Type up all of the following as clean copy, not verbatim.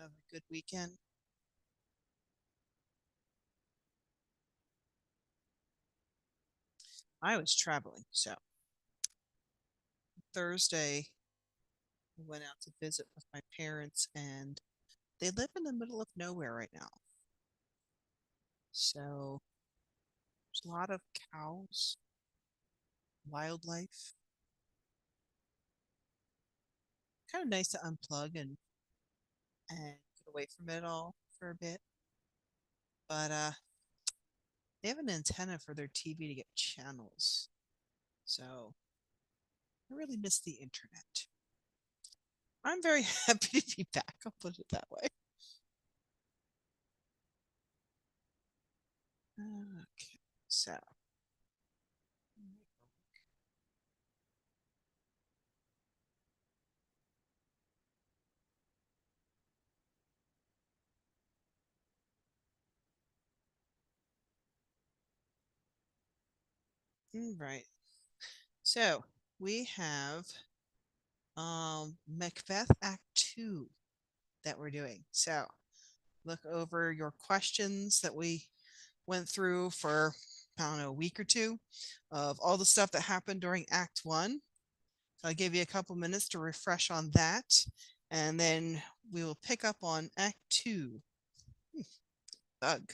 Have a good weekend. I was traveling, so Thursday I went out to visit with my parents, and they live in the middle of nowhere right now. So there's a lot of cows, wildlife. Kind of nice to unplug and get away from it all for a bit. But they have an antenna for their TV to get channels, so I really miss the internet. I'm very happy to be back. I'll put it that way. Okay, so right. So we have Macbeth Act 2 that we're doing. So look over your questions that we went through for, I don't know, a week or two of all the stuff that happened during Act 1. So I'll give you a couple minutes to refresh on that. And then we will pick up on Act 2. Bug.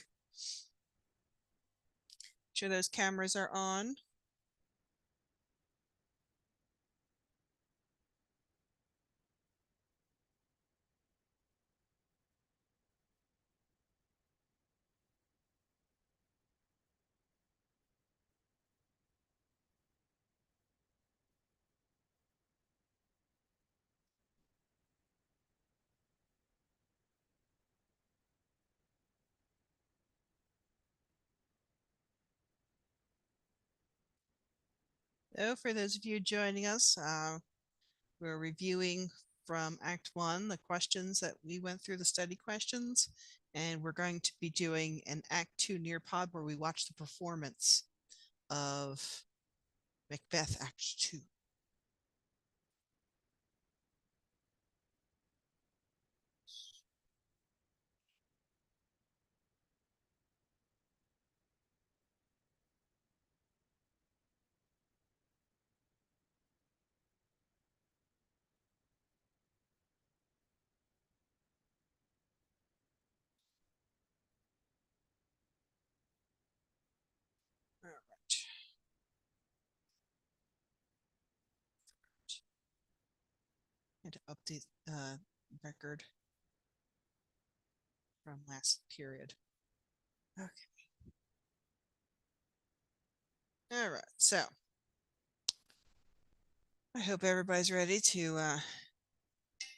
Sure those cameras are on. So for those of you joining us, we're reviewing from Act 1 the questions that we went through, the study questions, and we're going to be doing an Act 2 near pod where we watch the performance of Macbeth Act 2. All right. And to update record from last period. Okay. All right. So I hope everybody's ready to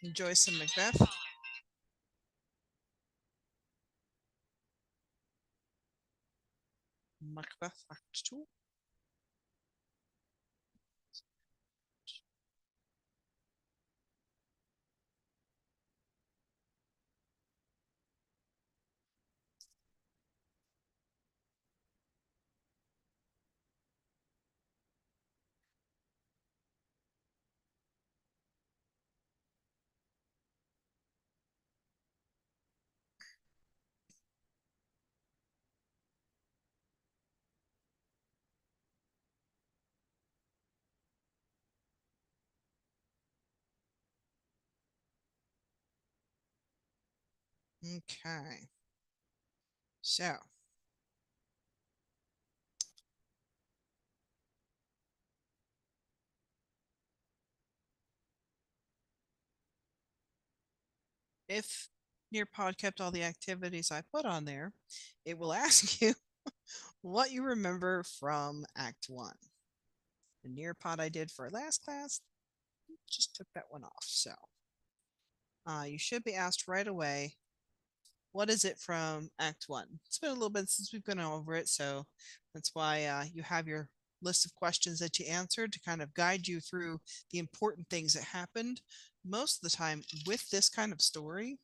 enjoy some Macbeth. Macbeth Act 2. Okay. So if Nearpod kept all the activities I put on there, it will ask you what you remember from Act 1. The Nearpod I did for last class just took that one off. So you should be asked right away, what is it from Act 1? It's been a little bit since we've been over it, so that's why you have your list of questions that you answered to kind of guide you through the important things that happened. Most of the time with this kind of story,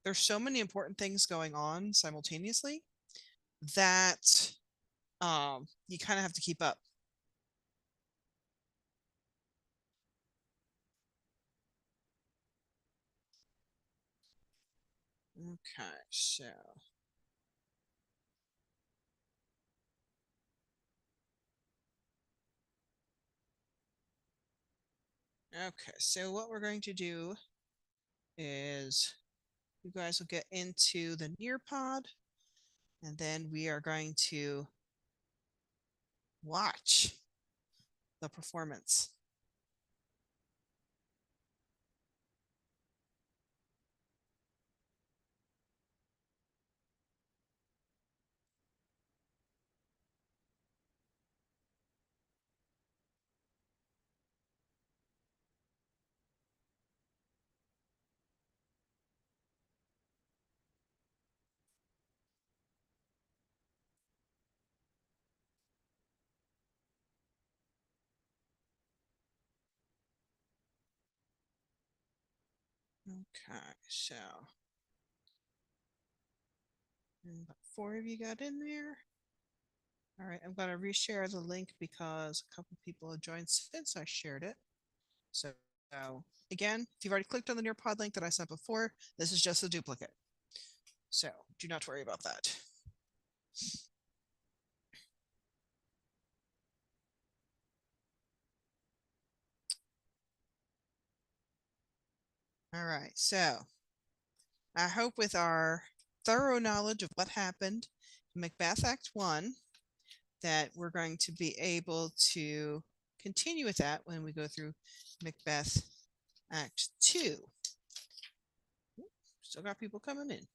there's so many important things going on simultaneously that you kind of have to keep up. Okay, so what we're going to do is you guys will get into the Nearpod, and then we are going to watch the performance. Okay, so about four of you got in there. All right, I'm going to reshare the link because a couple people have joined since I shared it. So, again, if you've already clicked on the Nearpod link that I sent before, this is just a duplicate. So do not worry about that. All right, so I hope with our thorough knowledge of what happened in Macbeth Act 1 that we're going to be able to continue with that when we go through Macbeth Act 2. Still got people coming in.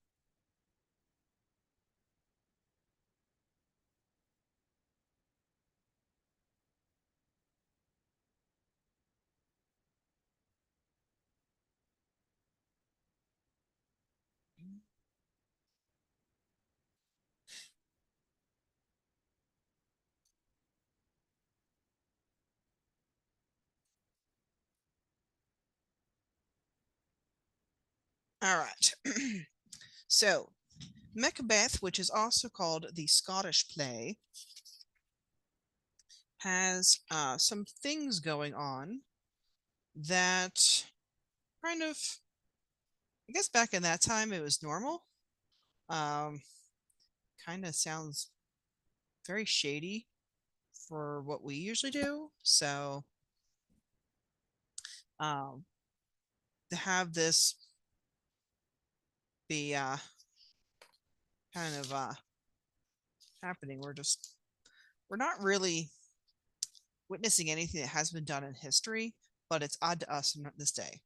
All right. So, Macbeth, which is also called the Scottish play, has some things going on that kind of, I guess back in that time it was normal. Um, Kind of sounds very shady for what we usually do. So, um, to have this be kind of happening, we're not really witnessing anything that has been done in history, but it's odd to us in this day.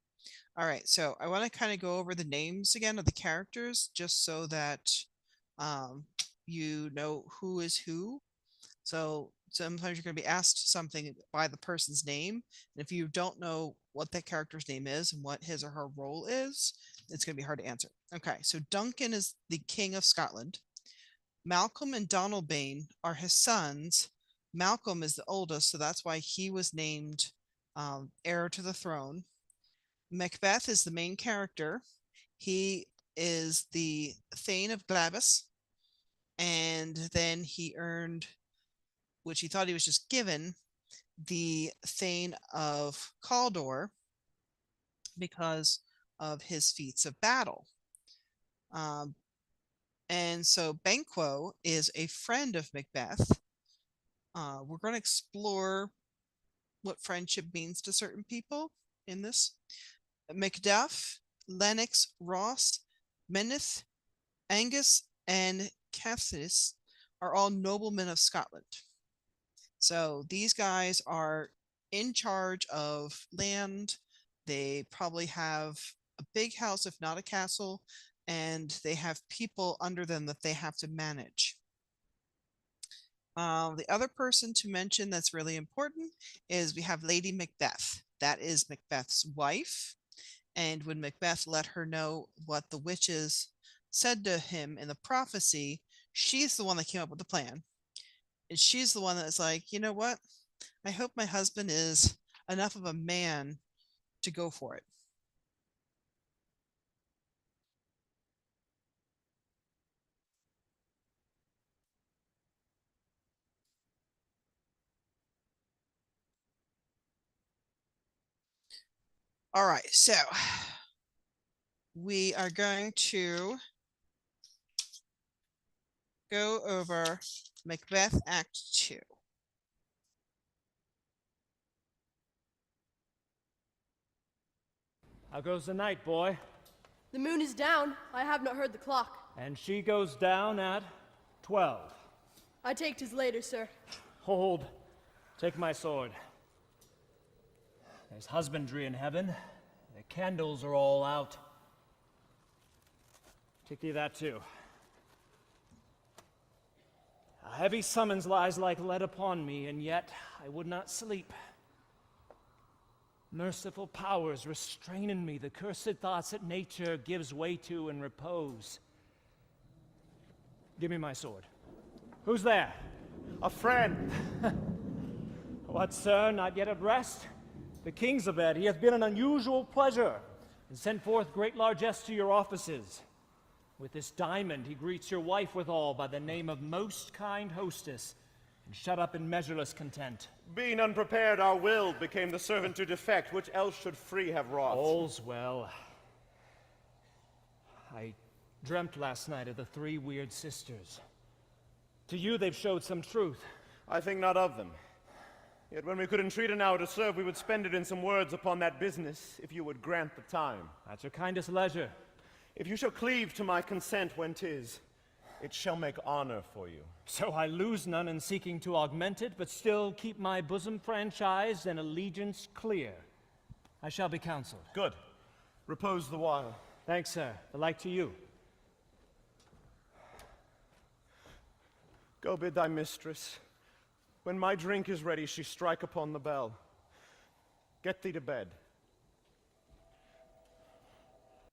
All right, so I want to kind of go over the names again of the characters just so that um, you know who is who. So sometimes you're going to be asked something by the person's name. And if you don't know what that character's name is and what his or her role is, it's going to be hard to answer. Okay, so Duncan is the King of Scotland. Malcolm and Donalbain are his sons. Malcolm is the oldest, so that's why he was named heir to the throne. Macbeth is the main character. He is the Thane of Glamis, and then he earned, which he thought he was just given, the Thane of Cawdor because of his feats of battle. Um, and so Banquo is a friend of Macbeth. We're going to explore what friendship means to certain people in this. Macduff, Lennox, Ross, Meneth, Angus, and Cassius are all noblemen of Scotland. So these guys are in charge of land. They probably have a big house, if not a castle, and they have people under them that they have to manage. The other person to mention that's really important is we have Lady Macbeth. That is Macbeth's wife. And when Macbeth let her know what the witches said to him in the prophecy, she's the one that came up with the plan. And she's the one that's like, you know what? I hope my husband is enough of a man to go for it. All right, so we are going to go over Macbeth Act 2. How goes the night, boy? The moon is down. I have not heard the clock. And she goes down at 12. I take 'tis later, sir. Hold. Take my sword. There's husbandry in heaven. The candles are all out. Take thee that too. A heavy summons lies like lead upon me, and yet I would not sleep. Merciful powers restrain in me the cursed thoughts that nature gives way to in repose. Give me my sword. Who's there? A friend. What, sir, not yet at rest? The king's abed. He hath been an unusual pleasure, and sent forth great largesse to your offices. With this diamond he greets your wife withal by the name of most kind hostess, and shut up in measureless content. Being unprepared, our will became the servant to defect, which else should free have wrought. All's well. I dreamt last night of the three weird sisters. To you they've showed some truth. I think not of them. Yet when we could entreat an hour to serve, we would spend it in some words upon that business, if you would grant the time. At your kindest leisure. If you shall cleave to my consent when 'tis, it shall make honor for you. So I lose none in seeking to augment it, but still keep my bosom franchised and allegiance clear. I shall be counseled. Good. Repose the while. Thanks, sir. The like to you. Go bid thy mistress. When my drink is ready, she strike upon the bell. Get thee to bed.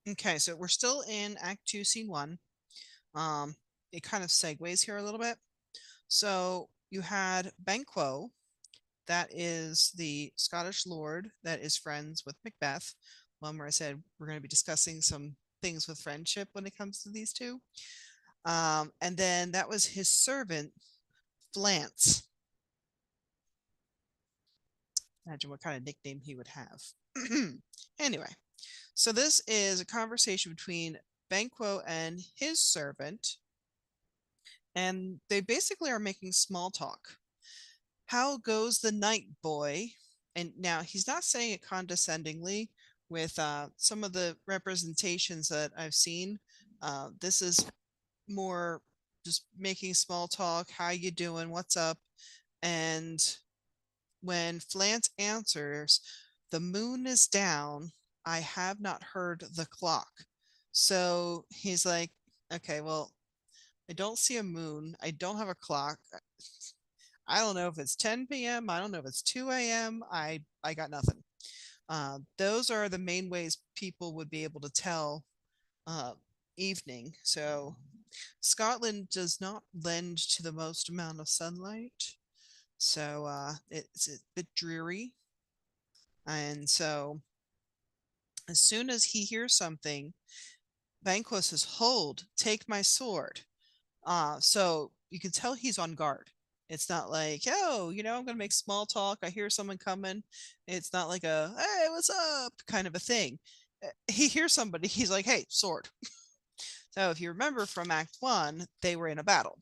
Okay, so we're still in Act 2, Scene 1. It kind of segues here a little bit. So you had Banquo, that is the Scottish lord that is friends with Macbeth. One where I said we're going to be discussing some things with friendship when it comes to these two. And then that was his servant, Flance. Imagine what kind of nickname he would have. Anyway, so this is a conversation between Banquo and his servant, and they basically are making small talk. How goes the night, boy? And now he's not saying it condescendingly. With some of the representations that I've seen, this is more just making small talk. How you doing? What's up? And when Flance answers, the moon is down. I have not heard the clock. So he's like, okay, well, I don't see a moon. I don't have a clock. I don't know if it's 10 p.m. I don't know if it's 2 a.m. I got nothing. Those are the main ways people would be able to tell evening. So Scotland does not lend to the most amount of sunlight. So it's a bit dreary. And so as soon as he hears something, Banquo says, hold, take my sword. So you can tell he's on guard. It's not like, oh, I'm going to make small talk. I hear someone coming. It's not like a, hey, what's up kind of a thing. He hears somebody. He's like, hey, sword. So if you remember from Act 1, they were in a battle.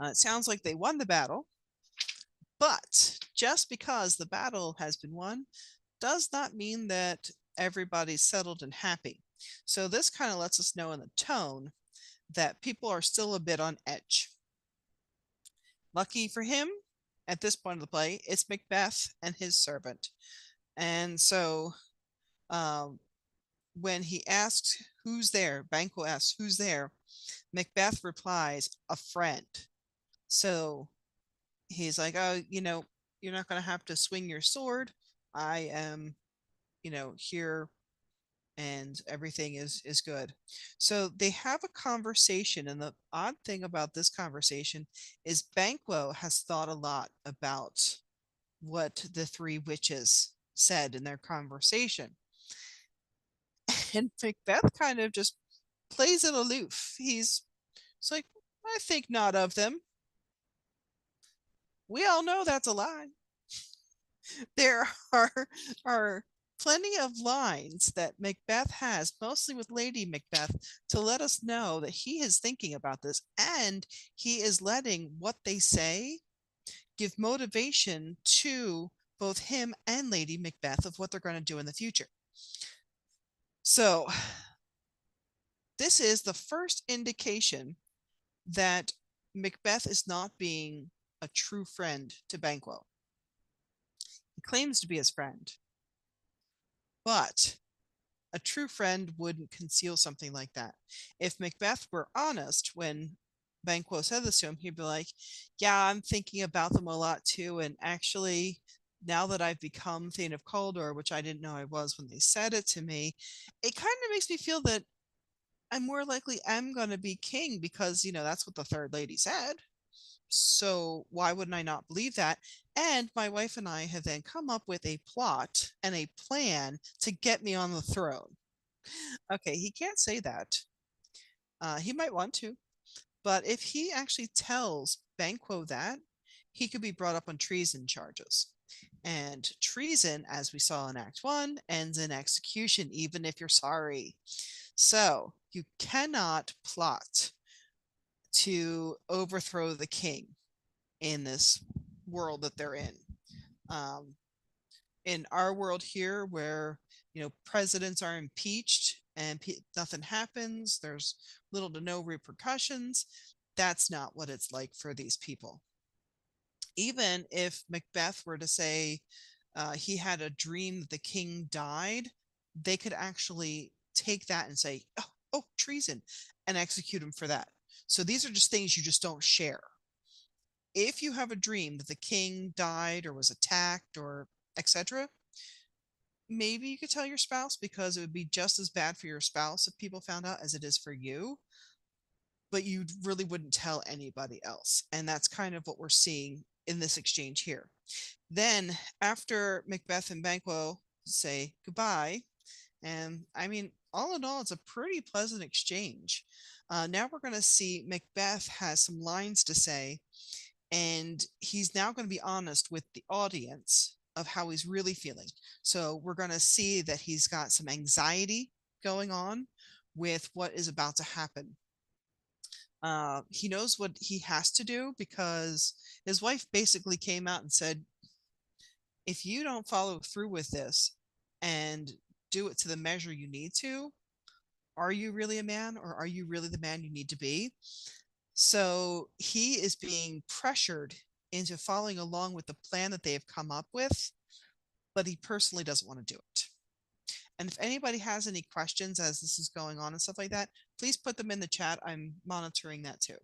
It sounds like they won the battle. But just because the battle has been won does not mean that everybody's settled and happy. So this kind of lets us know in the tone that people are still a bit on edge. Lucky for him, at this point of the play, it's Macbeth and his servant. And so when he asks who's there, Banquo asks who's there, Macbeth replies, a friend. So he's like, oh, you're not going to have to swing your sword. I am, here, and everything is good. So they have a conversation, and the odd thing about this conversation is Banquo has thought a lot about what the three witches said in their conversation. And Macbeth kind of just plays it aloof. It's like, I think not of them. We all know that's a lie. There are plenty of lines that Macbeth has, mostly with Lady Macbeth, to let us know that he is thinking about this and he is letting what they say give motivation to both him and Lady Macbeth of what they're going to do in the future. So, this is the first indication that Macbeth is not being a true friend to Banquo. He claims to be his friend, but a true friend wouldn't conceal something like that. If Macbeth were honest when Banquo said this to him, he'd be like, yeah, I'm thinking about them a lot too. And actually, now that I've become Thane of Cawdor, which I didn't know I was when they said it to me, it kind of makes me feel that I more likely am going to be king because, that's what the third lady said. So why wouldn't I not believe that? And my wife and I have then come up with a plot and a plan to get me on the throne. Okay, he can't say that. He might want to, but if he actually tells Banquo that, he could be brought up on treason charges. And treason, as we saw in Act 1, ends in execution, even if you're sorry. So you cannot plot to overthrow the king in this world that they're in. Um, in our world here, where presidents are impeached and nothing happens, there's little to no repercussions. That's not what it's like for these people. Even if Macbeth were to say he had a dream that the king died, they could actually take that and say, oh, treason, and execute him for that. So these are just things you just don't share. If you have a dream that the king died or was attacked or etc., maybe you could tell your spouse because it would be just as bad for your spouse if people found out as it is for you, but you really wouldn't tell anybody else. And that's kind of what we're seeing in this exchange here. Then, after Macbeth and Banquo say goodbye, and I mean, all in all, it's a pretty pleasant exchange. Now we're going to see Macbeth has some lines to say, and he's now going to be honest with the audience of how he's really feeling. So we're going to see that he's got some anxiety going on with what is about to happen. He knows what he has to do because his wife basically came out and said, if you don't follow through with this and do it to the measure you need to, are you really a man or are you really the man you need to be? So he is being pressured into following along with the plan that they have come up with, but he personally doesn't want to do it. And if anybody has any questions as this is going on and stuff like that, please put them in the chat. I'm monitoring that too.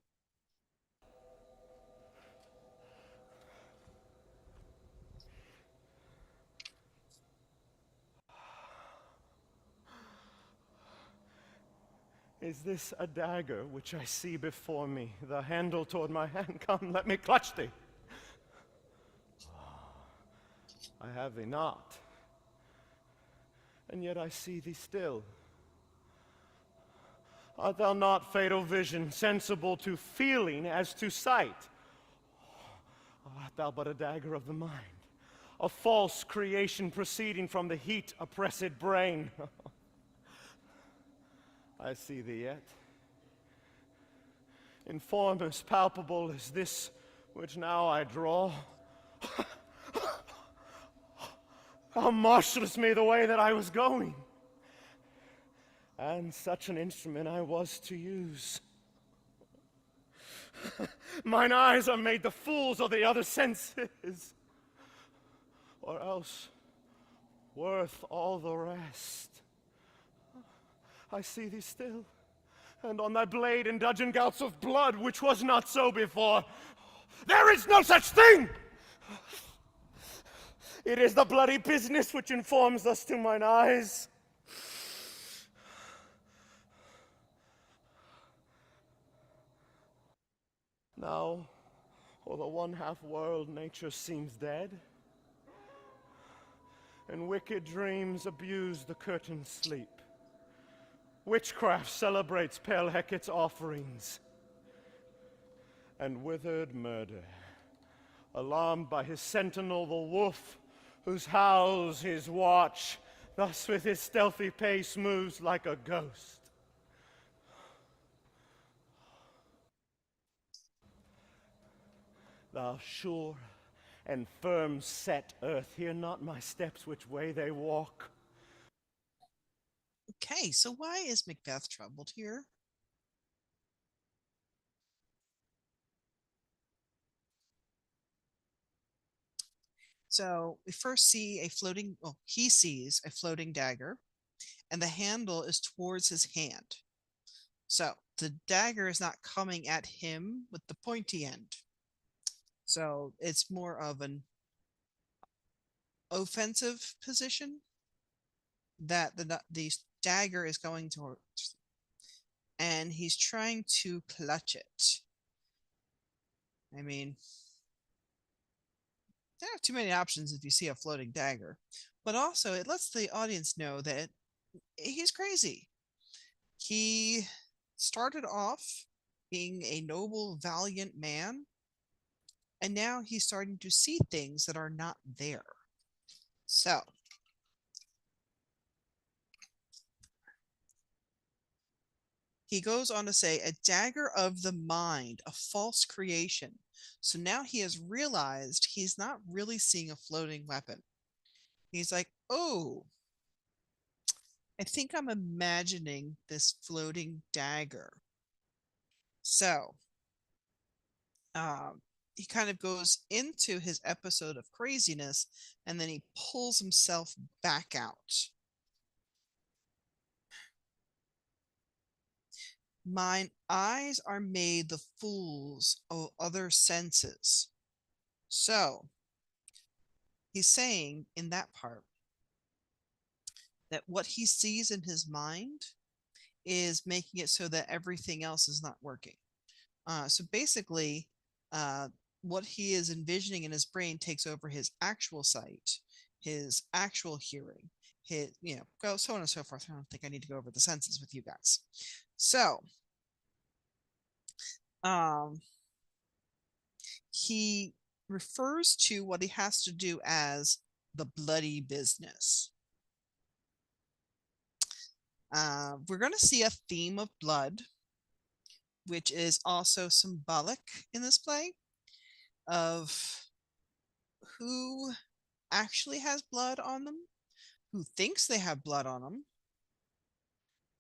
Is this a dagger which I see before me, the handle toward my hand? Come, let me clutch thee. I have thee not, and yet I see thee still. Art thou not, fatal vision, sensible to feeling as to sight? Art thou but a dagger of the mind, a false creation proceeding from the heat oppressed brain? I see thee yet. In form as palpable as this which now I draw. Thou marshalest me the way that I was going, and such an instrument I was to use. Mine eyes are made the fools of the other senses, or else worth all the rest. I see thee still, and on thy blade indulgent gouts of blood, which was not so before. There is no such thing! It is the bloody business which informs thus to mine eyes. Now, o'er the one-half world nature seems dead, and wicked dreams abuse the curtained sleep. Witchcraft celebrates pale Hecate's offerings, and withered murder, alarmed by his sentinel, the wolf, whose howls his watch, thus with his stealthy pace moves like a ghost. Thou sure and firm set earth, hear not my steps which way they walk. Okay, so why is Macbeth troubled here? So we first see a floating, well, he sees a floating dagger, and the handle is towards his hand. So the dagger is not coming at him with the pointy end. So it's more of an offensive position that the dagger is going towards, and he's trying to clutch it. I mean, there are too many options if you see a floating dagger, but also it lets the audience know that he's crazy. He started off being a noble, valiant man, and now he's starting to see things that are not there. So he goes on to say, a dagger of the mind, a false creation. So now he has realized he's not really seeing a floating weapon. He's like, oh, I think I'm imagining this floating dagger. So um, he kind of goes into his episode of craziness, and then he pulls himself back out. Mine eyes are made the fools of other senses. So he's saying in that part that what he sees in his mind is making it so that everything else is not working. So basically, uh, what he is envisioning in his brain takes over his actual sight, his actual hearing, his, go so on and so forth. I don't think I need to go over the senses with you guys. So, um, he refers to what he has to do as the bloody business. We're going to see a theme of blood, which is also symbolic in this play of who actually has blood on them, who thinks they have blood on them,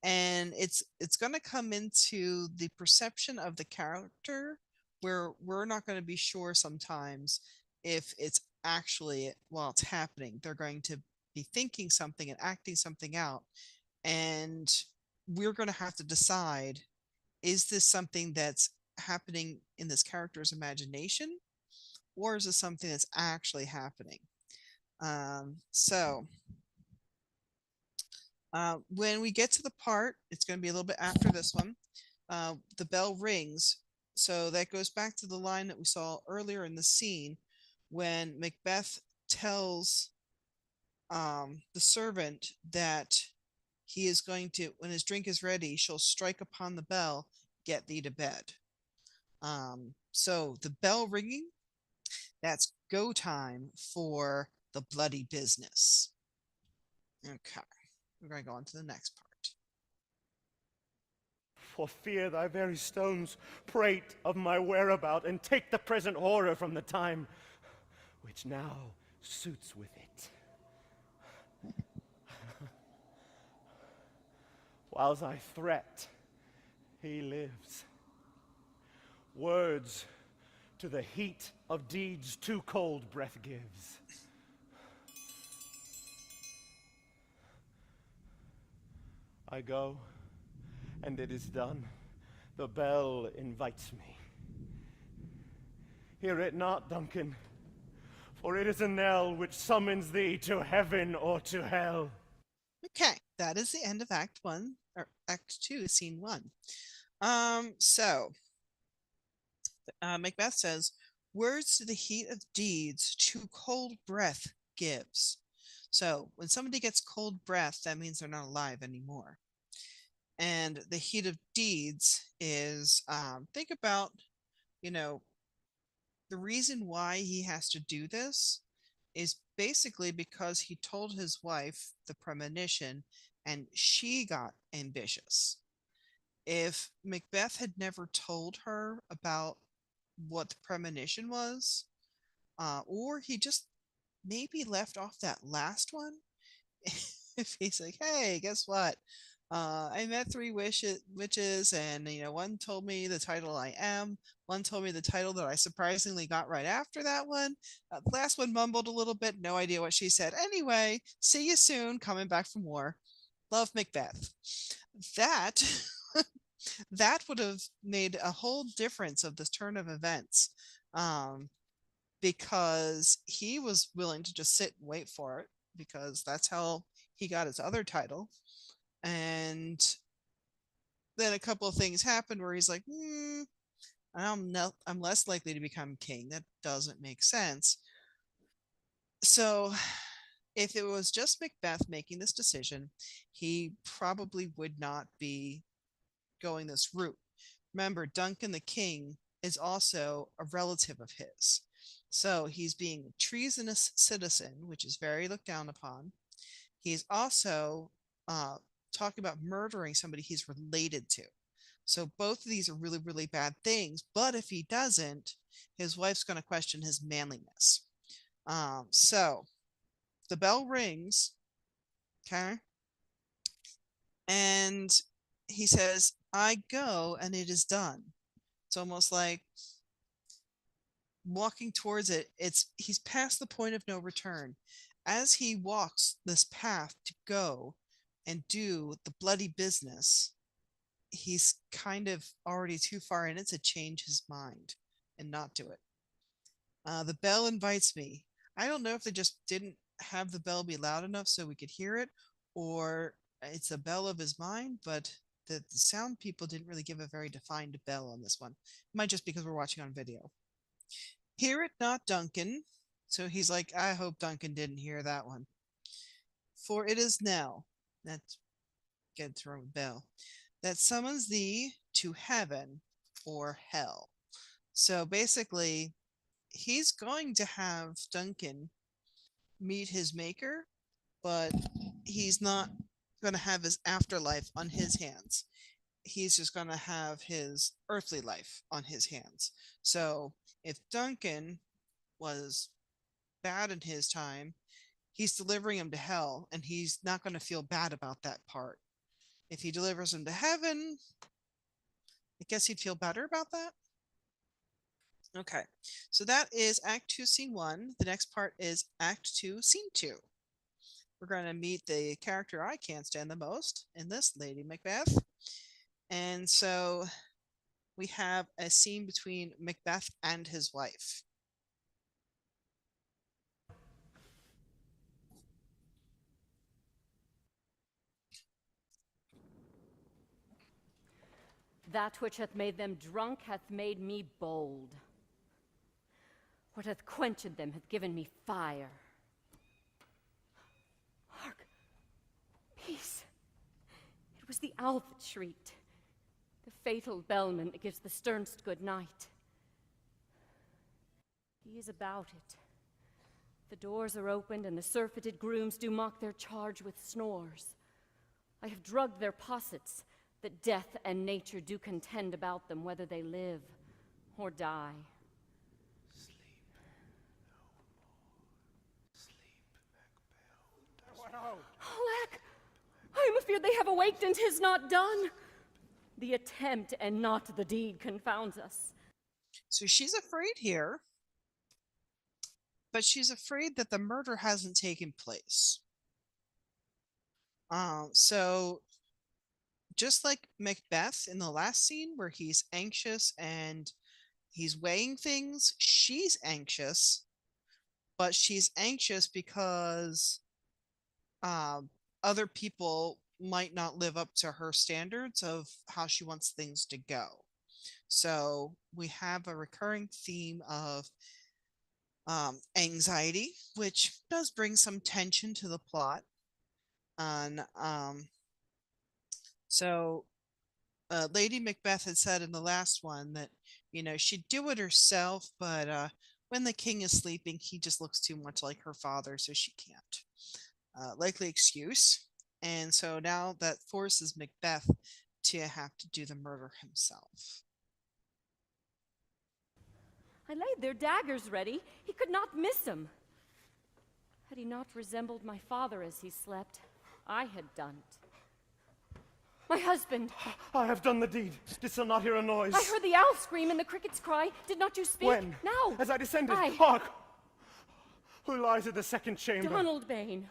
and it's going to come into the perception of the character where we're not going to be sure sometimes if it's actually while it's happening they're going to be thinking something and acting something out, and we're going to have to decide, is this something that's happening in this character's imagination, or is this something that's actually happening? So when we get to the part, it's going to be a little bit after this one. The bell rings. So that goes back to the line that we saw earlier in the scene when Macbeth tells the servant that he is going to, when his drink is ready, she'll strike upon the bell, get thee to bed. So the bell ringing, that's go time for the bloody business. Okay. We're going to go on to the next part. For fear thy very stones prate of my whereabout, and take the present horror from the time which now suits with it. Whiles I threat, he lives. Words to the heat of deeds too cold breath gives. I go, and it is done. The bell invites me. Hear it not, Duncan, for it is a knell which summons thee to heaven or to hell. Okay, that is the end of Act 1, or Act 2, Scene 1. Macbeth says, words to the heat of deeds, too cold breath gives. So when somebody gets cold breath, that means they're not alive anymore. And the heat of deeds is, think about, you know, the reason why he has to do this is basically because he told his wife the premonition and she got ambitious. If Macbeth had never told her about what the premonition was, or he just maybe left off that last one, if he's like, "Hey, guess what? I met three witches, and one told me the title I am. One told me the title that I surprisingly got right after that one. The last one mumbled a little bit, no idea what she said. Anyway, see you soon. Coming back from war. Love, Macbeth." That that would have made a whole difference of this turn of events. Um, because he was willing to just sit and wait for it because that's how he got his other title. And then a couple of things happened where he's like, I'm less likely to become king. That doesn't make sense. So if it was just Macbeth making this decision, he probably would not be going this route. Remember, Duncan the king is also a relative of his. So he's being a treasonous citizen, which is very looked down upon. He's also uh, talking about murdering somebody he's related to. So both of these are really, really bad things. But if he doesn't, his wife's going to question his manliness. So the bell rings, okay, and he says, "I go, and it is done." It's almost like walking towards it. It's he's past the point of no return. As he walks this path to go and do the bloody business, he's kind of already too far in it to change his mind and not do it. The bell invites me. I don't know if they just didn't have the bell be loud enough so we could hear it, or it's a bell of his mind, but the sound people didn't really give a very defined bell on this one. It might just because we're watching on video. Hear it not, Duncan. So he's like, I hope Duncan didn't hear that one. For it is Nell, that's good to ring a bell, that summons thee to heaven or hell. So basically, he's going to have Duncan meet his maker, but he's not going to have his afterlife on his hands. He's just going to have his earthly life on his hands. So if Duncan was bad in his time, he's delivering him to hell, and he's not going to feel bad about that part. If he delivers him to heaven, I guess he'd feel better about that. Okay, so that is Act 2, Scene 1. The next part is Act 2, Scene 2. We're going to meet the character I can't stand the most in this, Lady Macbeth. And so we have a scene between Macbeth and his wife. That which hath made them drunk hath made me bold. What hath quenched them hath given me fire. Hark! Peace! It was the owl that shrieked, the fatal bellman that gives the sternst good night. He is about it. The doors are opened, and the surfeited grooms do mock their charge with snores. I have drugged their possets, that death and nature do contend about them, whether they live or die. Sleep no more. Sleep, Macbeth. Alack! I am afeard they have awaked, and 'tis not done. The attempt and not the deed confounds us. So she's afraid here, but she's afraid that the murder hasn't taken place. So just like Macbeth in the last scene where he's anxious and he's weighing things, she's anxious, but she's anxious because other people might not live up to her standards of how she wants things to go. So we have a recurring theme of anxiety, which does bring some tension to the plot. And so Lady Macbeth had said in the last one that she'd do it herself, but when the king is sleeping, he just looks too much like her father, so she can't. Likely excuse. And so now that forces Macbeth to have to do the murder himself. I laid their daggers ready. He could not miss 'em. Had he not resembled my father as he slept, I had done't. My husband! I have done the deed. Didst thou not hear a noise? I heard the owl scream and the crickets cry. Did not you speak? When? Now! As I descended. I- Hark! Who lies in the second chamber? Donald Bane.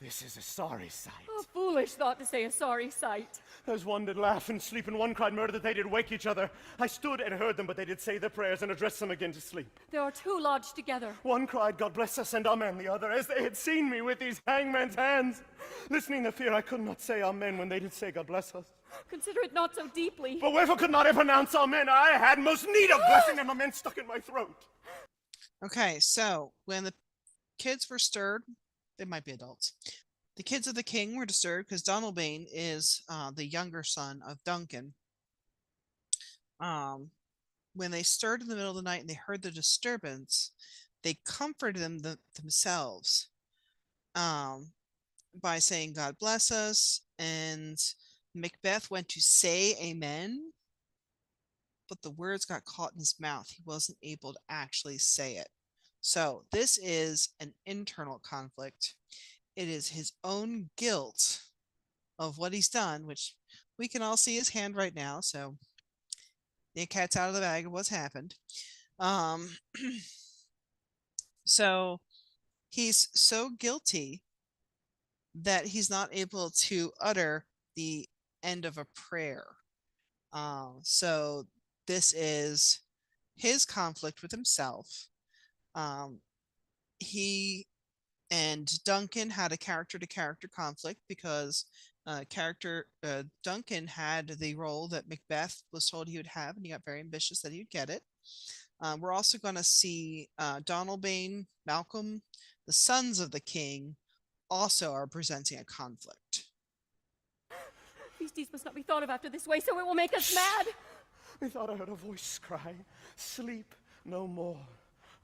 This is a sorry sight. A foolish thought to say a sorry sight. There's one did laugh and sleep, and one cried murder that they did wake each other. I stood and heard them, but they did say their prayers and address them again to sleep. There are two lodged together. One cried, God bless us and amen. The other, as they had seen me with these hangman's hands. Listening to fear, I could not say amen when they did say God bless us. Consider it not so deeply. But wherefore could not I pronounce amen? I had most need of blessing, and amen stuck in my throat. Okay, so when the kids were stirred, they might be adults. The kids of the king were disturbed because Donalbain is the younger son of Duncan. When they stirred in the middle of the night and they heard the disturbance, they comforted themselves by saying, God bless us. And Macbeth went to say amen, but the words got caught in his mouth. He wasn't able to actually say it. So this is an internal conflict. It is his own guilt of what he's done, which we can all see his hand right now. So the cat's out of the bag of what's happened. So he's so guilty that he's not able to utter the end of a prayer. So this is his conflict with himself. He and Duncan had a character-to-character conflict because Duncan had the role that Macbeth was told he would have, and he got very ambitious that he would get it. We're also going to see Donalbain, Malcolm, the sons of the king, also are presenting a conflict. These deeds must not be thought of after this way, so it will make us mad. Methought I heard a voice cry, sleep no more.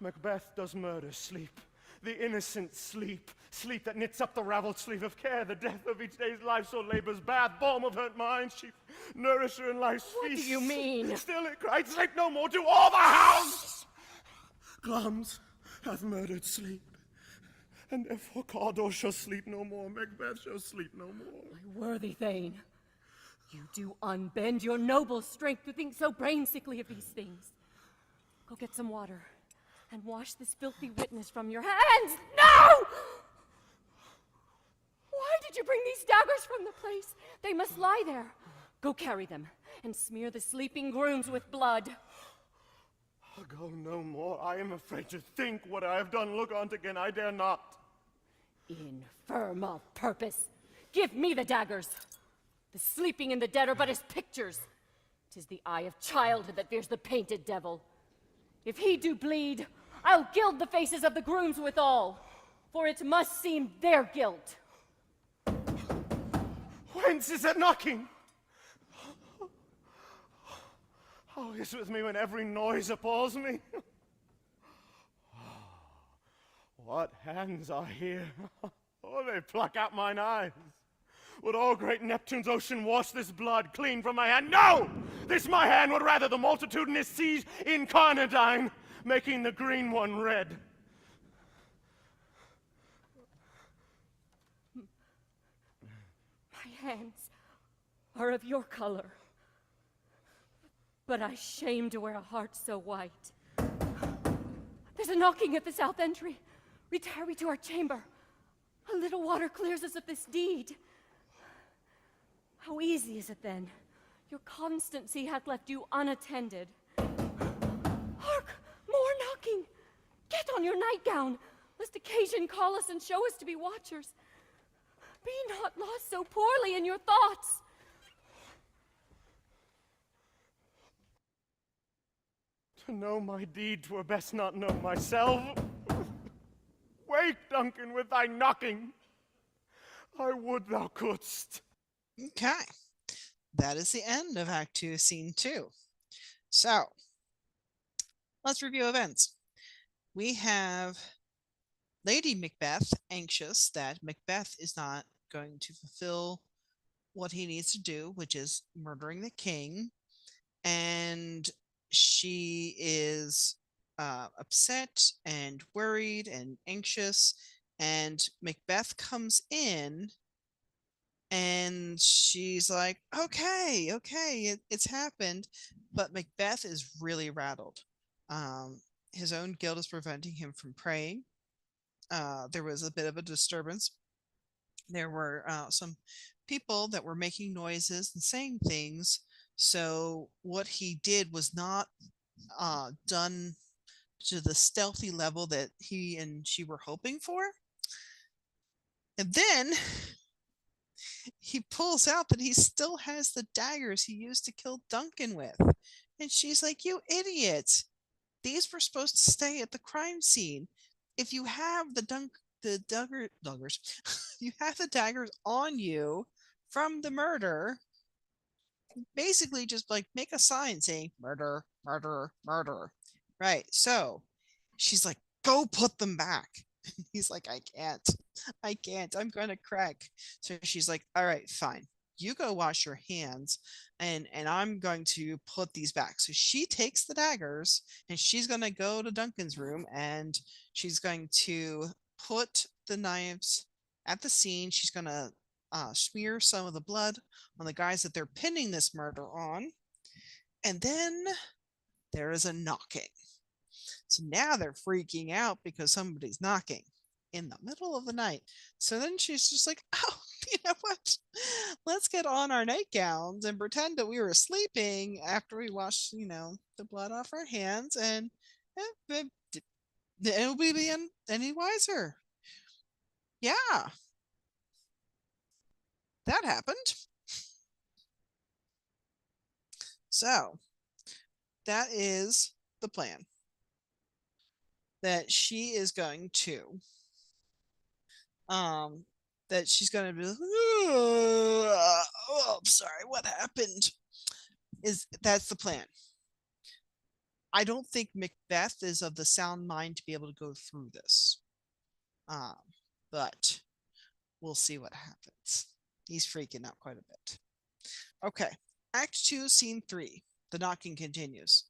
Macbeth does murder, sleep. The innocent sleep, sleep that knits up the raveled sleeve of care, the death of each day's life, so labor's bath, balm of hurt mind, chief nourisher in life's What feast. do you mean? Still it cried, sleep no more to all the house! Glamis hath murdered sleep, and therefore Cawdor shall sleep no more, Macbeth shall sleep no more. My worthy Thane, you do unbend your noble strength to think so brain-sickly of these things. Go get some water. And wash this filthy witness from your hands. No! Why did you bring these daggers from the place? They must lie there. Go carry them and smear the sleeping grooms with blood. I'll go no more. I am afraid to think what I have done. Look on't again, I dare not. Infirm of purpose. Give me the daggers. The sleeping and the dead are but as pictures. 'Tis the eye of childhood that fears the painted devil. If he do bleed, I'll gild the faces of the grooms withal, for it must seem their guilt. Whence is that knocking? How is it with me when every noise appalls me? What hands are here? Oh, they pluck out mine eyes. Would all great Neptune's ocean wash this blood clean from my hand? No! This my hand would rather the multitudinous seas incarnadine, making the green one red. My hands are of your color, but I shame to wear a heart so white. There's a knocking at the south entry. Retire we to our chamber. A little water clears us of this deed. How easy is it then? Your constancy hath left you unattended. Hark! More knocking! Get on your nightgown, lest occasion call us and show us to be watchers. Be not lost so poorly in your thoughts. To know my deed, 'twere best not know myself. Wake, Duncan, with thy knocking. I would thou couldst. Okay, that is the end of Act 2, Scene 2. So, let's review events. we have Lady Macbeth anxious that Macbeth is not going to fulfill what he needs to do, which is murdering the king. And she is upset and worried and anxious. And Macbeth comes in and she's like, okay, okay, it's happened. But Macbeth is really rattled. Um, his own guilt is preventing him from praying. There was a bit of a disturbance. There were some people that were making noises and saying things. So what he did was not done to the stealthy level that he and she were hoping for. And then he pulls out that he still has the daggers he used to kill Duncan with. And she's like, "You idiot. These were supposed to stay at the crime scene. If you have the daggers, you have the daggers on you from the murder. Basically, just like make a sign saying murder, murder, murder." Right. So she's like, "Go put them back." He's like, "I can't. I can't. I'm going to crack." So she's like, "All right, fine. You go wash your hands and I'm going to put these back." So she takes the daggers and she's going to go to Duncan's room and she's going to put the knives at the scene. She's going to smear some of the blood on the guys that they're pinning this murder on. And then there is a knocking. So now they're freaking out because somebody's knocking in the middle of the night. So then she's just like, "Oh, you know what? Let's get on our nightgowns and pretend that we were sleeping after we washed, the blood off our hands, and it'll be any wiser." Yeah, that happened. So that is the plan. That she is going to um that she's going to be like, "Oh, I'm sorry, what happened?" Is That's the plan. I don't think Macbeth is of the sound mind to be able to go through this. Um, but we'll see what happens. He's freaking out quite a bit. Okay. Act 2, Scene 3. The knocking continues.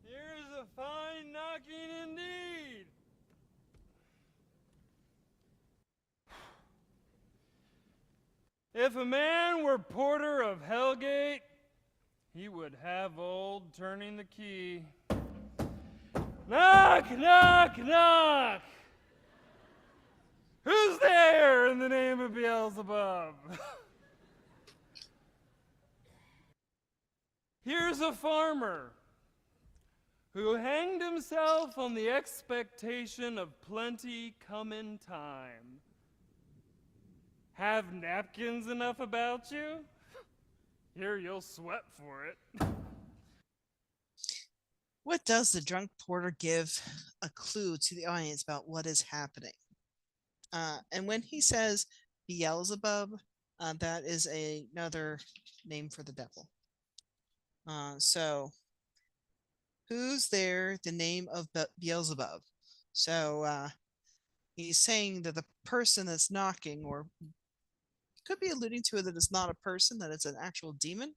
Here's a fine knocking indeed. If a man were porter of Hellgate, he would have old turning the key. Knock, knock, knock! Who's there in the name of Beelzebub? Here's a farmer who hanged himself on the expectation of plenty come in time. Have napkins enough about you? Here, you'll sweat for it. What does the drunk porter give a clue to the audience about what is happening? And when he says Beelzebub, that is another name for the devil. So who's there? The name of Beelzebub. So he's saying that the person that's knocking, or could be alluding to it that it's not a person, that it's an actual demon,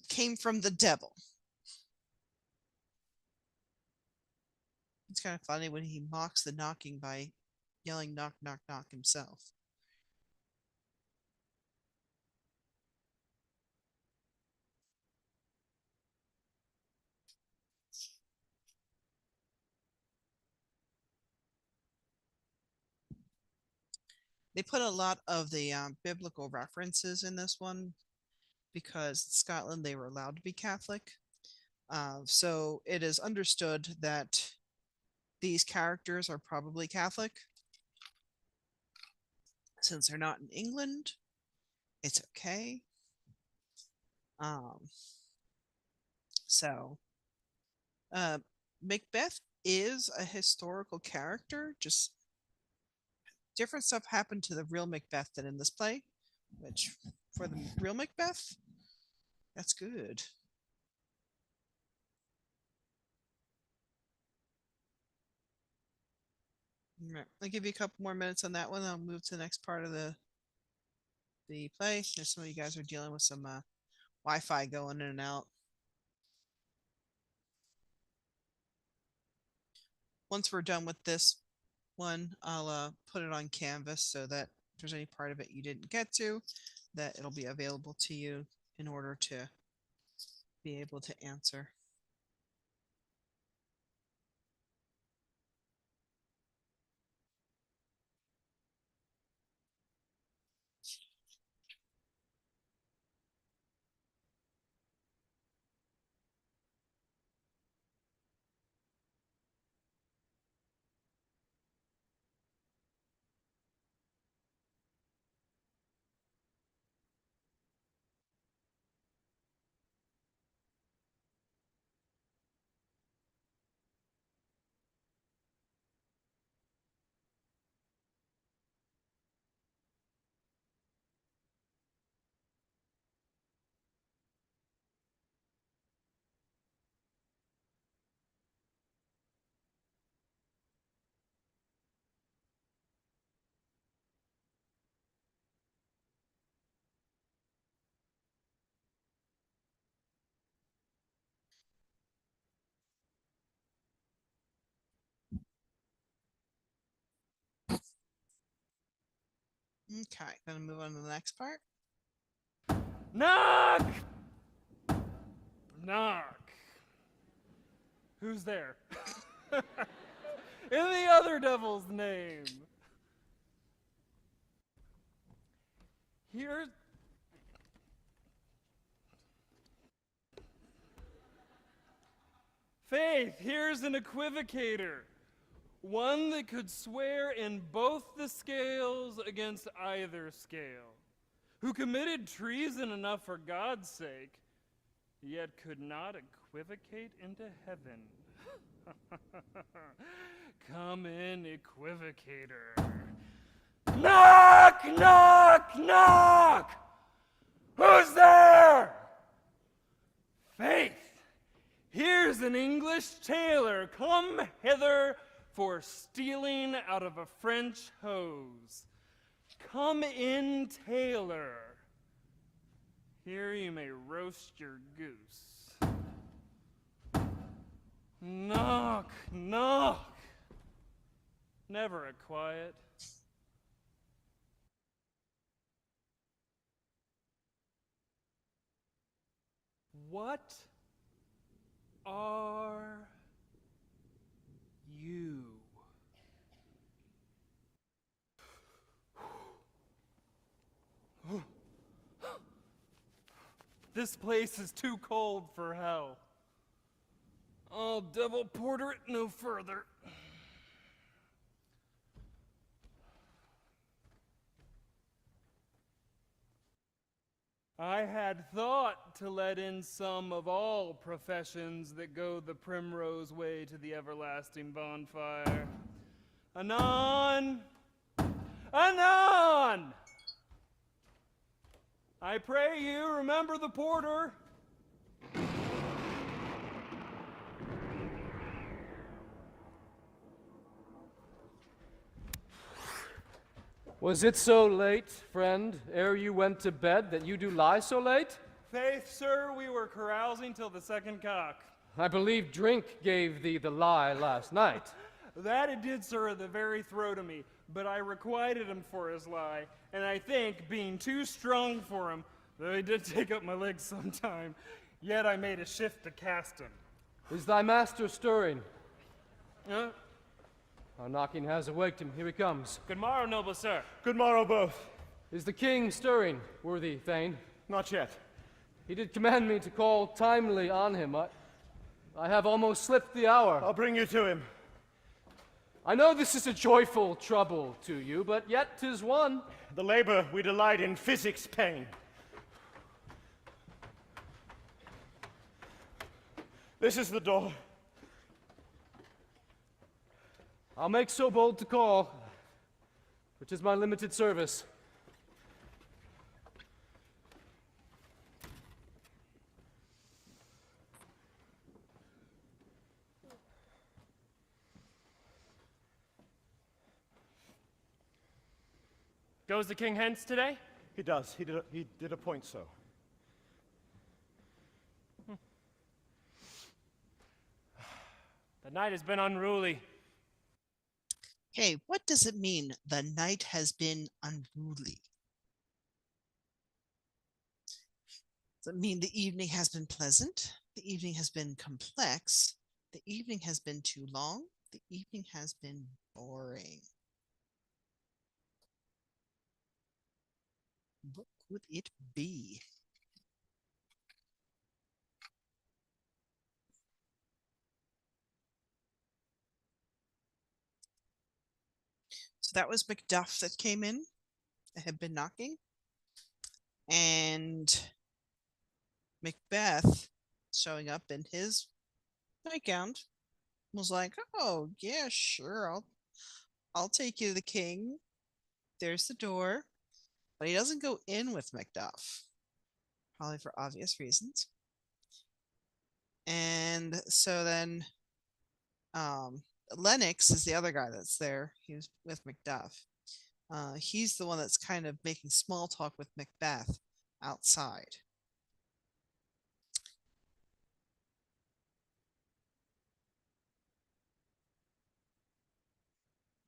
came from the devil. It's kind of funny when he mocks the knocking by yelling knock, knock, knock himself. They put a lot of the biblical references in this one because in Scotland they were allowed to be Catholic. So it is understood that these characters are probably Catholic. Since they're not in England, it's okay. Um, so uh, Macbeth is a historical character, just different stuff happened to the real Macbeth than in this play, which for the real Macbeth, that's good. Right. I'll give you a couple more minutes on that one. I'll move to the next part of the play. There's some of you guys are dealing with some Wi-Fi going in and out. Once we're done with this one, I'll put it on Canvas so that if there's any part of it you didn't get to, that it'll be available to you in order to be able to answer. Okay, gonna move on to the next part. Knock! Knock. Who's there? In the other devil's name. Here's... Faith, here's an equivocator. One that could swear in both the scales against either scale, who committed treason enough for God's sake, yet could not equivocate into heaven. Come in, equivocator. Knock, knock, knock! Who's there? Faith, here's an English tailor come hither for stealing out of a French hose. Come in, tailor. Here you may roast your goose. Knock, knock. Never a quiet. What are you? This place is too cold for hell. I'll devil porter it no further. I had thought to let in some of all professions that go the primrose way to the everlasting bonfire. Anon! Anon! I pray you remember the porter. Was it so late, friend, ere you went to bed, that you do lie so late? Faith, sir, we were carousing till the second cock. I believe drink gave thee the lie last night. That it did, sir, at the very throat of me, but I requited him for his lie, and I think, being too strong for him, though he did take up my legs sometime, yet I made a shift to cast him. Is thy master stirring? Huh? Our knocking has awaked him. Here he comes. Good morrow, noble sir. Good morrow, both. Is the king stirring, worthy Thane? Not yet. He did command me to call timely on him. I have almost slipped the hour. I'll bring you to him. I know this is a joyful trouble to you, but yet 'tis one. The labor we delight in physics pain. This is the door. I'll make so bold to call. for 'tis my limited service. Goes the king hence today? He does. He did appoint so. The night has been unruly. Okay, what does it mean? The night has been unruly. Does it mean the evening has been pleasant? The evening has been complex? The evening has been too long? The evening has been boring. What could it be? So that was Macduff that came in, that had been knocking. And Macbeth, showing up in his nightgown, was like, "Oh yeah, sure, I'll take you to the king. There's the door." But he doesn't go in with Macduff, probably for obvious reasons. And so then Lennox is the other guy that's there. He was with Macduff. He's the one that's kind of making small talk with Macbeth outside.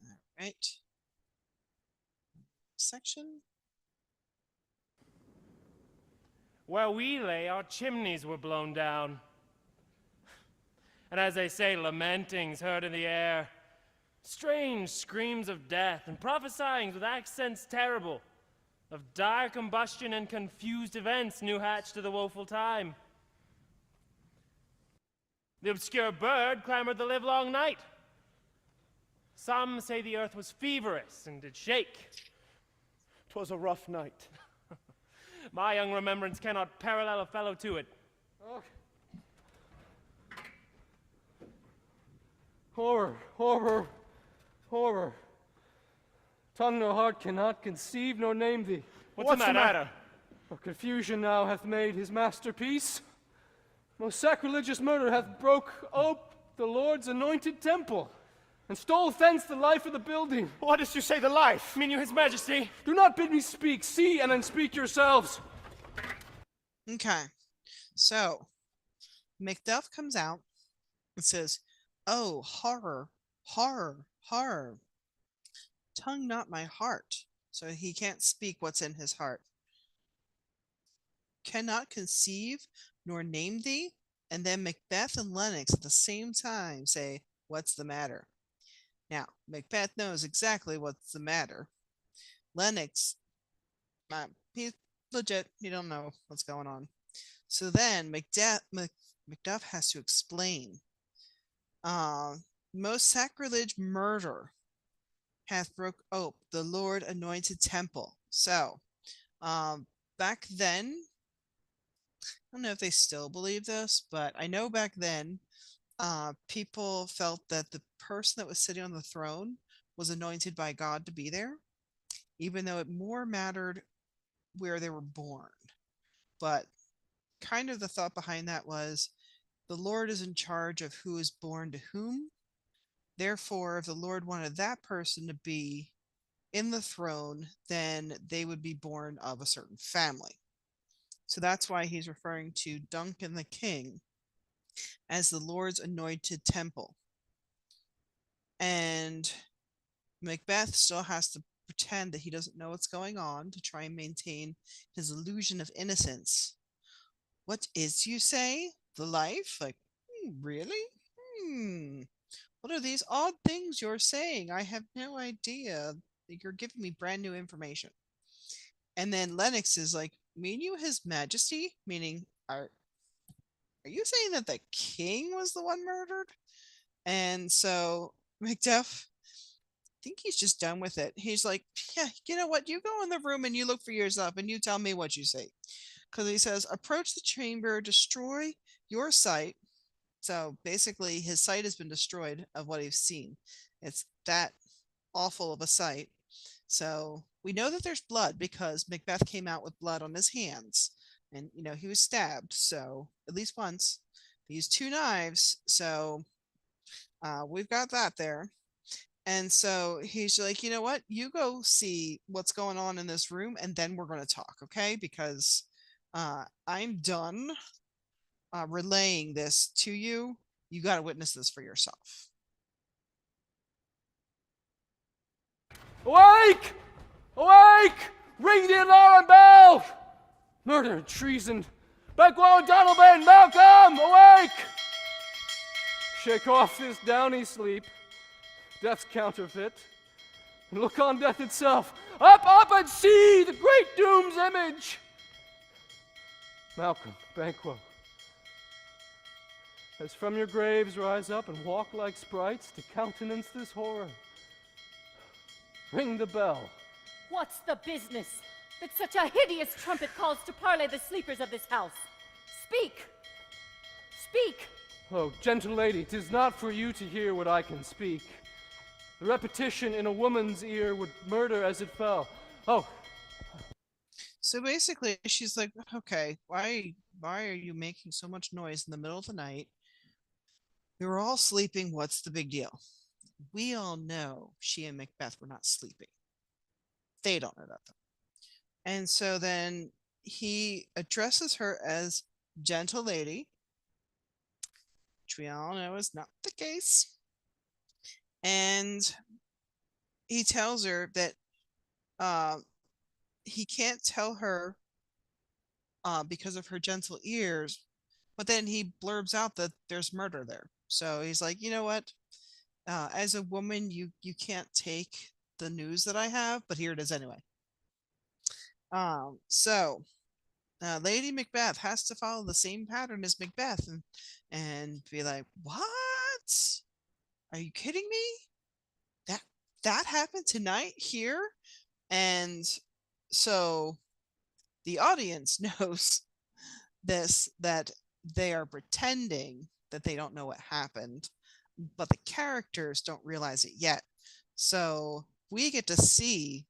All right. Section. Where we lay, our chimneys were blown down. And as they say, lamentings heard in the air, strange screams of death, and prophesyings with accents terrible, of dire combustion and confused events new hatched to the woeful time. The obscure bird clamored the livelong night. Some say the earth was feverish and did shake. 'Twas a rough night. My young remembrance cannot parallel a fellow to it. Oh. Horror, horror, horror. Tongue nor heart cannot conceive nor name thee. What's the matter? For confusion now hath made his masterpiece. Most sacrilegious murder hath broke ope the Lord's anointed temple, and stole thence the life of the building. What does you say the life? Mean you, his majesty? Do not bid me speak. See and then speak yourselves. Okay. So Macduff comes out and says, "Oh, horror, horror, horror. Tongue not my heart." So he can't speak what's in his heart. "Cannot conceive nor name thee." And then Macbeth and Lennox at the same time say, "What's the matter?" Now, Macbeth knows exactly what's the matter. Lennox, he's legit. He don't know what's going on. So then Macduff has to explain. Most sacrilege murder hath broke ope the Lord anointed temple. So, back then, I don't know if they still believe this, but I know back then, people felt that the person that was sitting on the throne was anointed by God to be there, even though it more mattered where they were born. But kind of the thought behind that was the Lord is in charge of who is born to whom. Therefore, if the Lord wanted that person to be in the throne, then they would be born of a certain family. So that's why he's referring to Duncan the king as the Lord's anointed temple. And Macbeth still has to pretend that he doesn't know what's going on to try and maintain his illusion of innocence. "What is, you say? The life? Like, really? What are these odd things you're saying? I have no idea. You're giving me brand new information." And then Lennox is like, "Mean you, his majesty?" Meaning, are you saying that the king was the one murdered? And so Macduff, I think he's just done with it. He's like, "Yeah, you know what? You go in the room and you look for yourself and you tell me what you see." Because he says, "Approach the chamber, destroy your sight." So basically, his sight has been destroyed of what he's seen. It's that awful of a sight. So we know that there's blood because Macbeth came out with blood on his hands, and he was stabbed. So at least once, he used two knives. So we've got that there. And so he's like, you know what? You go see what's going on in this room, and then we're going to talk, okay? Because I'm done relaying this to you. You got to witness this for yourself. Awake! Awake! Ring the alarm bell! Murder and treason. Banquo, Donalbain, Malcolm, awake! Shake off this downy sleep, death's counterfeit, and look on death itself. Up, up, and see the great doom's image! Malcolm, Banquo, as from your graves rise up and walk like sprites to countenance this horror. Ring the bell. What's the business that such a hideous trumpet calls to parley the sleepers of this house? Speak! Speak! Oh, gentle lady, 'tis not for you to hear what I can speak. The repetition in a woman's ear would murder as it fell. Oh. So basically, she's like, okay, why are you making so much noise in the middle of the night? We were all sleeping. What's the big deal? We all know she and Macbeth were not sleeping. They don't know that though. And so then he addresses her as gentle lady, which we all know is not the case. And he tells her that he can't tell her because of her gentle ears, but then he blurbs out that there's murder there. So he's like, you know what? As a woman, you can't take the news that I have, but here it is anyway. So Lady Macbeth has to follow the same pattern as Macbeth and be like, what? Are you kidding me? That happened tonight here? And so the audience knows this, that they are pretending that they don't know what happened, but the characters don't realize it yet. So we get to see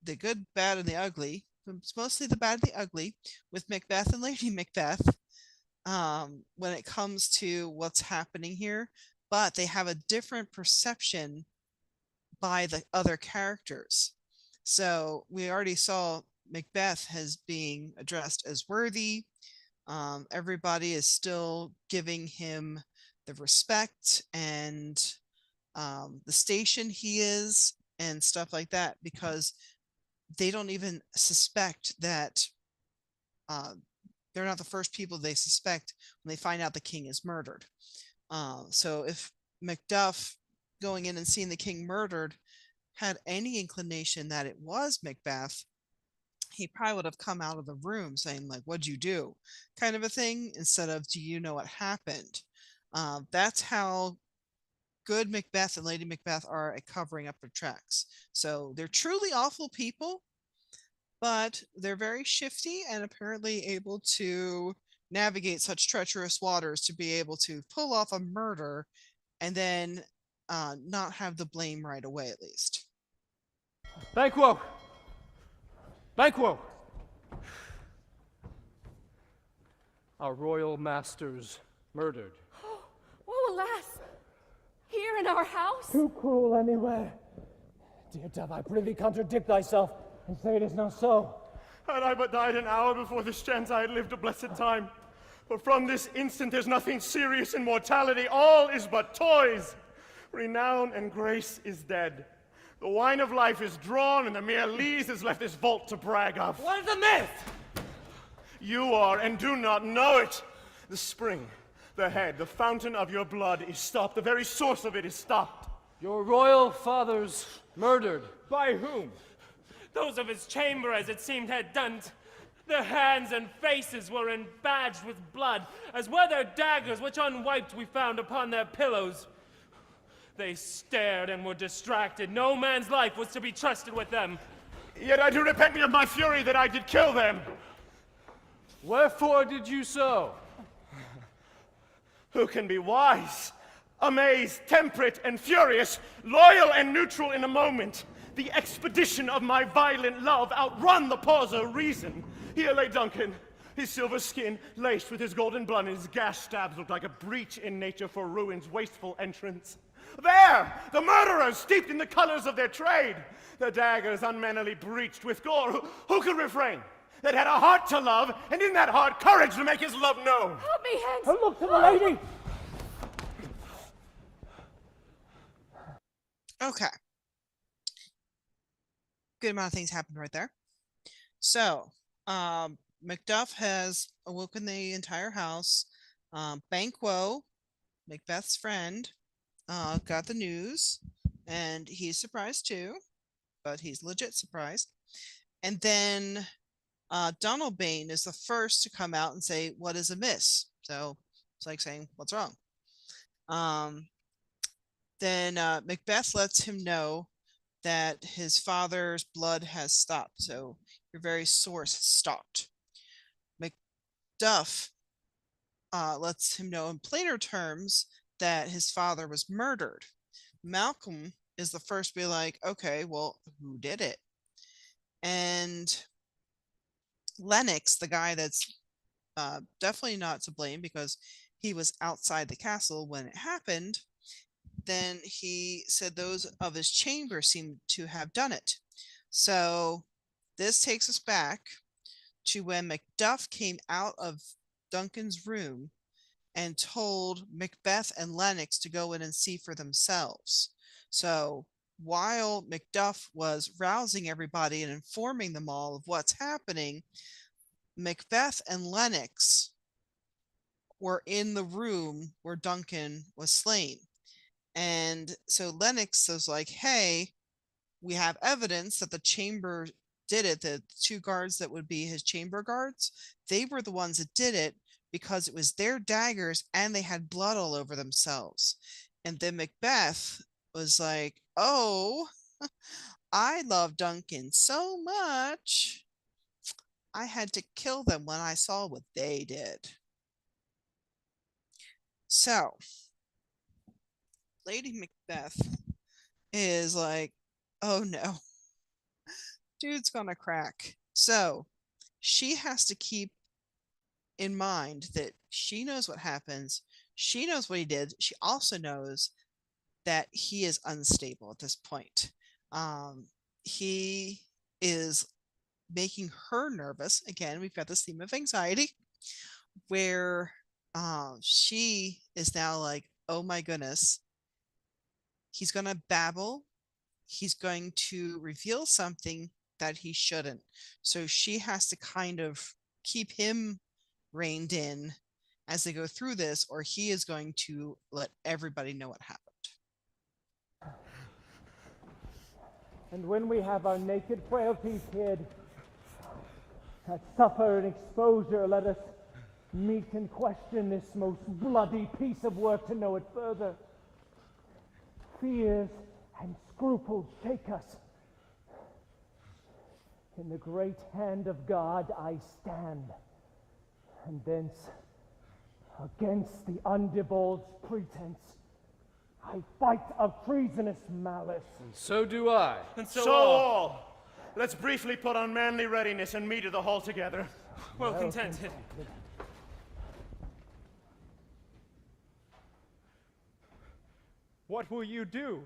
the good, bad, and the ugly. It's mostly the bad and the ugly with Macbeth and Lady Macbeth when it comes to what's happening here, but they have a different perception by the other characters. So we already saw Macbeth as being addressed as worthy. Everybody is still giving him the respect and the station he is and stuff like that, because they don't even suspect that they're not the first people they suspect when they find out the king is murdered. So if Macduff going in and seeing the king murdered had any inclination that it was Macbeth, he probably would have come out of the room saying, like, what'd you do? Kind of a thing, instead of, do you know what happened? That's how good Macbeth and Lady Macbeth are at covering up their tracks. So they're truly awful people, but they're very shifty and apparently able to navigate such treacherous waters to be able to pull off a murder and then not have the blame right away, at least. Banquo! Banquo! Our royal masters murdered. Oh, alas! Here in our house? Too cruel anywhere. Dear dove, I prithee contradict thyself and say it is not so. Had I but died an hour before this chance, I had lived a blessed time. For from this instant there's nothing serious in mortality. All is but toys. Renown and grace is dead. The wine of life is drawn, and the mere lees is left this vault to brag of. What is the myth? You are, and do not know it. The spring, the head, the fountain of your blood is stopped. The very source of it is stopped. Your royal fathers murdered. By whom? Those of his chamber, as it seemed, had done. Their hands and faces were embadged with blood, as were their daggers, which unwiped we found upon their pillows. They stared and were distracted. No man's life was to be trusted with them. Yet I do repent me of my fury that I did kill them. Wherefore did you so? Who can be wise, amazed, temperate, and furious, loyal and neutral in a moment? the expedition of my violent love outrun the pause of reason. Here lay Duncan, his silver skin laced with his golden blood, and his gash stabs looked like a breach in nature for ruin's wasteful entrance. There, the murderers steeped in the colors of their trade, the daggers unmannerly breached with gore. Who could refrain? That had a heart to love, and in that heart courage to make his love known. Help me, Hans! Oh, look to the lady! Okay. Good amount of things happened right there. So, Macduff has awoken the entire house. Banquo, Macbeth's friend, got the news, and he's surprised too, but he's legit surprised. And then Donalbain is the first to come out and say, "What is amiss?" So it's like saying, "What's wrong?" Then Macbeth lets him know that his father's blood has stopped. So your very source stopped. Macduff lets him know in plainer terms that his father was murdered. Malcolm is the first to be like, okay, well, who did it? And Lennox, the guy that's definitely not to blame because he was outside the castle when it happened, then he said those of his chamber seemed to have done it. So this takes us back to when Macduff came out of Duncan's room and told Macbeth and Lennox to go in and see for themselves. So while Macduff was rousing everybody and informing them all of what's happening, Macbeth and Lennox were in the room where Duncan was slain. And so Lennox was like, hey, we have evidence that the chamber did it. The two guards that would be his chamber guards, they were the ones that did it because it was their daggers and they had blood all over themselves. And then Macbeth was like, oh, I love Duncan so much, I had to kill them when I saw what they did. So Lady Macbeth is like, oh no, dude's gonna crack. So she has to keep in mind that she knows what happens. She knows what he did. She also knows that he is unstable at this point. He is making her nervous. Again, we've got this theme of anxiety where she is now like, oh my goodness, he's going to babble. He's going to reveal something that he shouldn't. So she has to kind of keep him reined in as they go through this, or he is going to let everybody know what happened. And when we have our naked frailties hid, that suffer an exposure, let us meet and question this most bloody piece of work to know it further. Fears and scruples shake us. In the great hand of God I stand, and thence, against the undivulged pretense, I fight of treasonous malice. And so do I. And So all, let's briefly put on manly readiness and meet at the hall together. well contented. What will you do?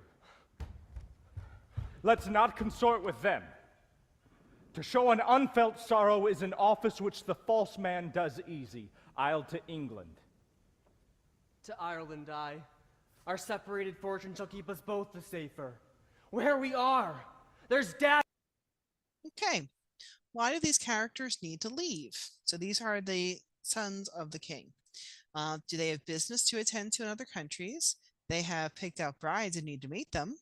Let's not consort with them. To show an unfelt sorrow is an office which the false man does easy. I'll to England. To Ireland I. Our separated fortune shall keep us both the safer. Where we are, there's death. Okay, why do these characters need to leave? So these are the sons of the king. Do they have business to attend to in other countries? They have picked out brides and need to meet them.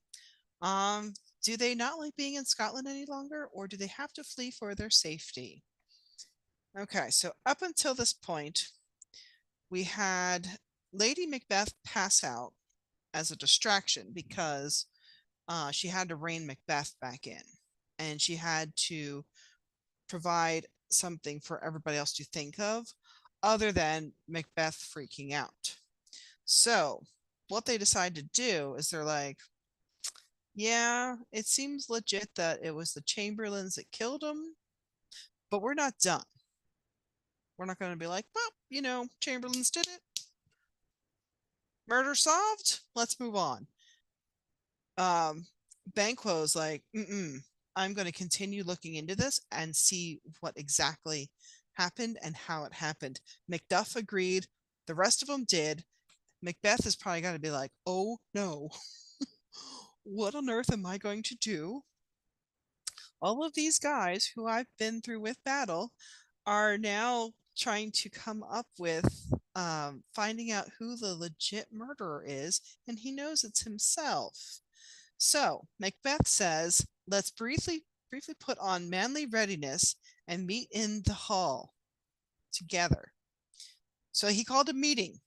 Do they not like being in Scotland any longer, or do they have to flee for their safety? Okay, so up until this point, we had Lady Macbeth pass out as a distraction because she had to rein Macbeth back in, and she had to provide something for everybody else to think of other than Macbeth freaking out. So what they decide to do is they're like, Yeah, it seems legit that it was the Chamberlains that killed him, but we're not done. We're not going to be like, well, Chamberlains did it. Murder solved. Let's move on. Um, Banquo's like, I'm going to continue looking into this and see what exactly happened and how it happened. Macduff agreed. The rest of them did. Macbeth is probably going to be like, oh no, what on earth am I going to do? All of these guys who I've been through with battle are now trying to come up with finding out who the legit murderer is, and he knows it's himself. So Macbeth says, let's briefly put on manly readiness and meet in the hall together. So he called a meeting.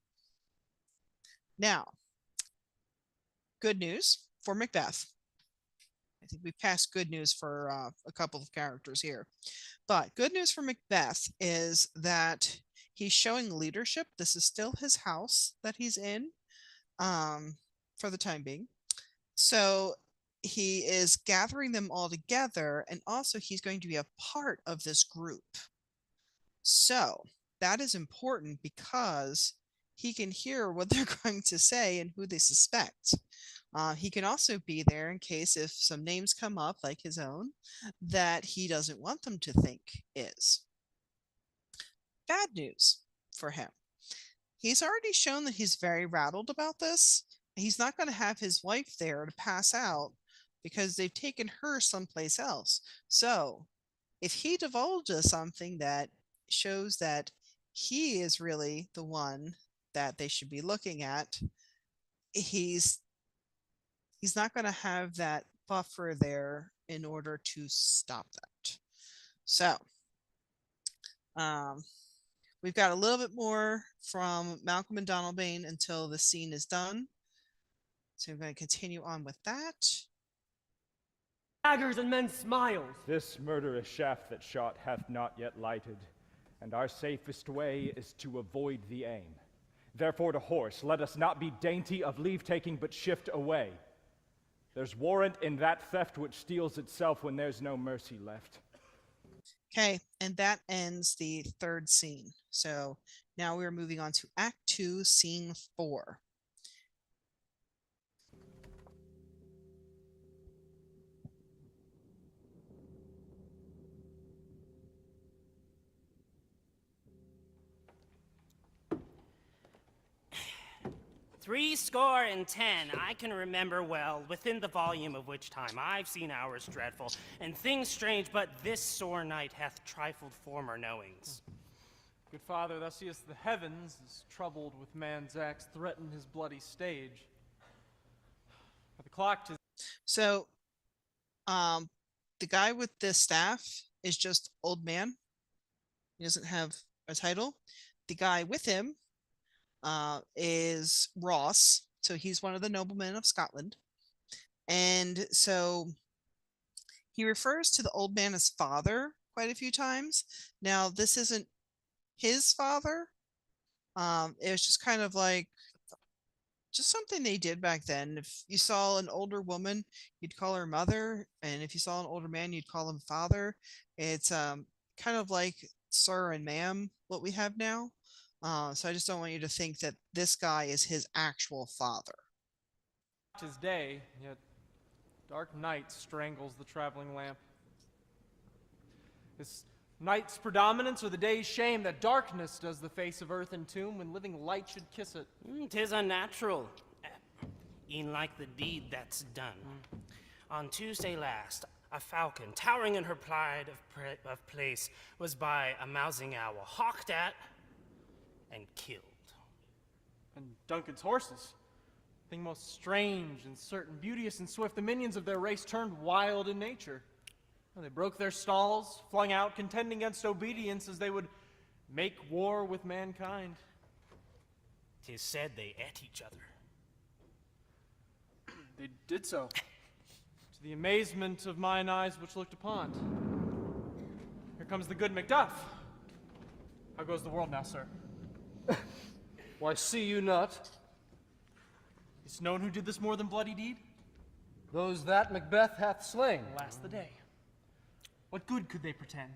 Now, good news for Macbeth. I think we've passed good news for a couple of characters here. But good news for Macbeth is that he's showing leadership. This is still his house that he's in for the time being. So he is gathering them all together, and also he's going to be a part of this group. So that is important because he can hear what they're going to say and who they suspect. He can also be there in case if some names come up, like his own, that he doesn't want them to think is. Bad news for him. He's already shown that he's very rattled about this. He's not going to have his wife there to pass out because they've taken her someplace else. So if he divulges something that shows that he is really the one that they should be looking at, he's not going to have that buffer there in order to stop that. So we've got a little bit more from Malcolm and Donalbain until the scene is done. So I'm going to continue on with that. Daggers and men's smiles. This murderous shaft that shot hath not yet lighted, and our safest way is to avoid the aim. Therefore to horse, let us not be dainty of leave-taking, but shift away. There's warrant in that theft which steals itself when there's no mercy left. Okay, and that ends the third scene. So now we're moving on to Act 2, Scene 4. Threescore and 10, I can remember well, within the volume of which time I've seen hours dreadful, and things strange, but this sore night hath trifled former knowings. Good father, thus seest the heavens, as troubled with man's acts, threaten his bloody stage. But the clock to... So, the guy with the staff is just old man. He doesn't have a title. The guy with him is Ross. So he's one of the noblemen of Scotland. And so he refers to the old man as father quite a few times. Now, this isn't his father. It was just kind of like just something they did back then. If you saw an older woman, you'd call her mother, and if you saw an older man, you'd call him father. It's kind of like sir and ma'am, what we have now. So I just don't want you to think that this guy is his actual father. Tis day, yet dark night strangles the traveling lamp. This night's predominance or the day's shame that darkness does the face of earth and tomb when living light should kiss it. 'Tis unnatural, e'en like the deed that's done. On Tuesday last, a falcon, towering in her pride of place, was by a mousing owl hawked at and killed. And Duncan's horses, thing most strange and certain, beauteous and swift, the minions of their race turned wild in nature. They broke their stalls, flung out, contending against obedience as they would make war with mankind. 'Tis said they ate each other. They did so, to the amazement of mine eyes which looked upon. Here comes the good Macduff. How goes the world now, sir? Why, see you not? Is known who did this more than bloody deed? Those that Macbeth hath slain. Alas the day. What good could they pretend?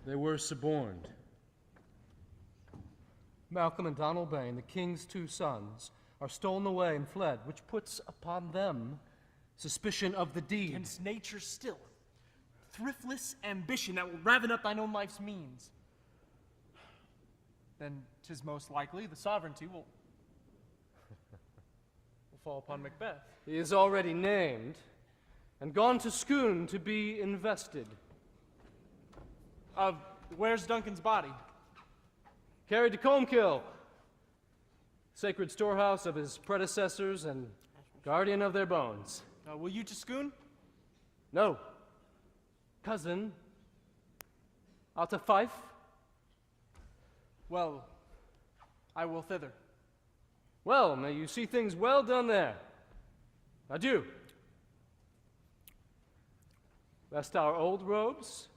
They were suborned. Malcolm and Donalbain, the king's two sons, are stolen away and fled, which puts upon them suspicion of the deed. Against nature still. Thriftless ambition that will raven up thine own life's means. Then 'tis most likely the sovereignty will fall upon Macbeth. He is already named, and gone to Scone to be invested. Where's Duncan's body? Carried to Colmkill, sacred storehouse of his predecessors and guardian of their bones. Will you to Scone? No. Cousin, out to Fife? Well, I will thither. Well, may you see things well done there. Adieu. Lest our old robes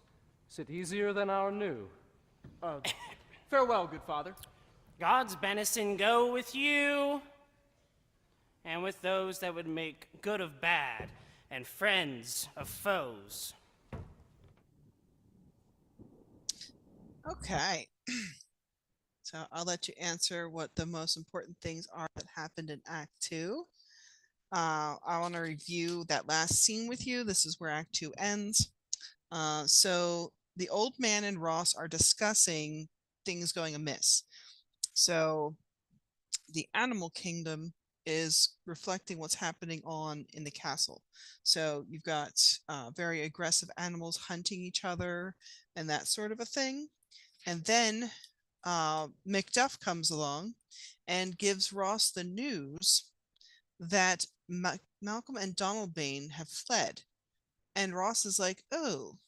sit easier than our new. Farewell, good father. God's benison go with you, and with those that would make good of bad, and friends of foes. Okay. So I'll let you answer what the most important things are that happened in Act 2. I want to review that last scene with you. This is where Act 2 ends. So the old man and Ross are discussing things going amiss. So the animal kingdom is reflecting what's happening on in the castle. So you've got very aggressive animals hunting each other and that sort of a thing. And then Macduff comes along and gives Ross the news that Malcolm and Donalbain have fled. And Ross is like, oh,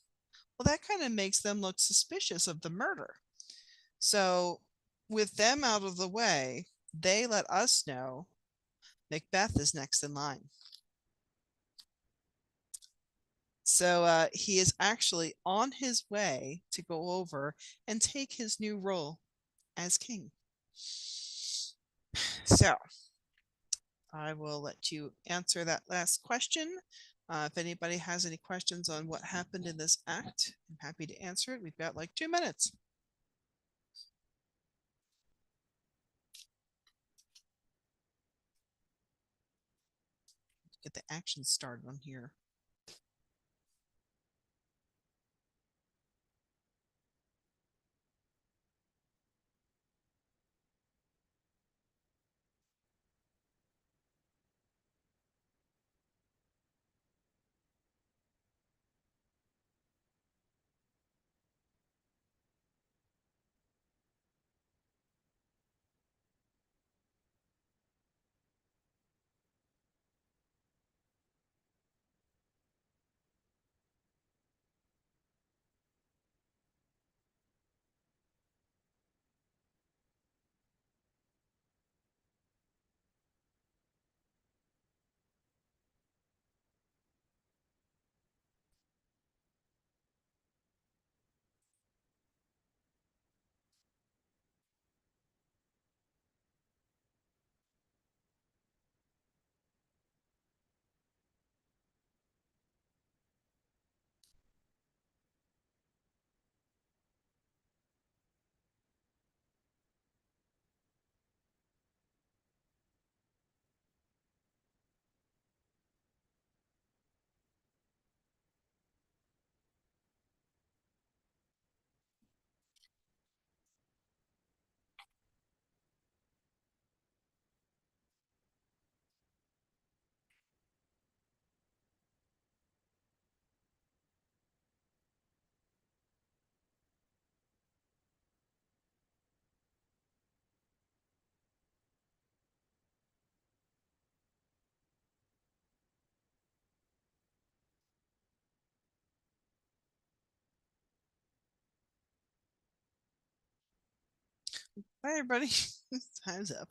well, that kind of makes them look suspicious of the murder. So with them out of the way, they let us know Macbeth is next in line. So he is actually on his way to go over and take his new role as king. So I will let you answer that last question. If anybody has any questions on what happened in this act, I'm happy to answer it. We've got like 2 minutes. Get the action started on here. Bye, everybody. Time's up.